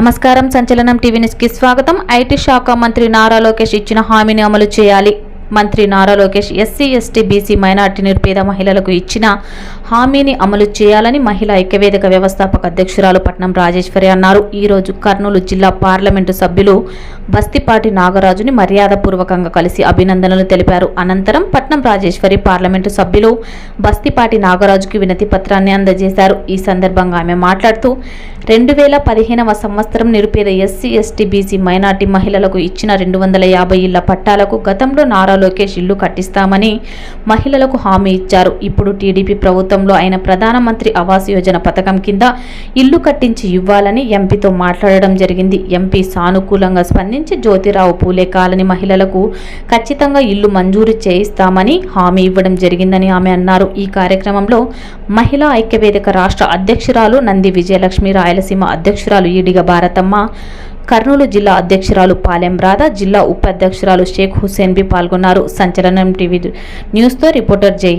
నమస్కారం. సంచలనం TV news కి స్వాగతం. ఐటీ శాఖ మంత్రి నారా లోకేష్ ఇచ్చిన హామీని అమలు చేయాలి. మంత్రి Nara Lokesh SC, ST, BC, minority, నిరుపేద మహిళలకు ఇచ్చిన హామీని అమలు చేయాలని మహిళా ఐక్యవేదిక వ్యవస్థాపక అధ్యక్షురాలు పట్నం రాజేశ్వరి అన్నారు. ఈ రోజు కర్నూలు జిల్లా పార్లమెంటు సభ్యులు బస్తిపాటి నాగరాజుని మర్యాదపూర్వకంగా కలిసి అభినందనలు తెలిపారు. అనంతరం పట్నం రాజేశ్వరి పార్లమెంటు సభ్యులు బస్తిపాటి నాగరాజుకి వినతి పత్రాన్ని అందజేశారు. ఈ సందర్భంగా ఆమె మాట్లాడుతూ 2015వ సంవత్సరం నిరుపేద ఎస్సీ, ఎస్టీ, బీసీ, మైనార్టీ మహిళలకు ఇచ్చిన 250 ఇళ్ల పట్టాలకు గతంలో నారా లోకేష్ ఇల్లు కట్టిస్తామని మహిళలకు హామీ ఇచ్చారు. ఇప్పుడు టీడీపీ ప్రభుత్వంలో ఆయన ప్రధానమంత్రి ఆవాస్ యోజన పథకం కింద ఇల్లు కట్టించి ఇవ్వాలని ఎంపీతో మాట్లాడడం జరిగింది. ఎంపీ సానుకూలంగా స్పందించి జ్యోతిరావు పూలే కాలనీ మహిళలకు ఖచ్చితంగా ఇల్లు మంజూరు చేయిస్తామని హామీ ఇవ్వడం జరిగిందని ఆమె అన్నారు. ఈ కార్యక్రమంలో మహిళా ఐక్యవేదిక రాష్ట్ర అధ్యక్షురాలు నంది విజయలక్ష్మి, రాయలసీమ అధ్యక్షురాలు ఈడిగ భారతమ్మ, కర్నూలు జిల్లా అధ్యక్షురాలు పాలెం రాధ, జిల్లా ఉపాధ్యక్షురాలు షేక్ హుస్సేన్ బి పాల్గొన్నారు. సంచలనం టీవీ న్యూస్తో రిపోర్టర్ జై.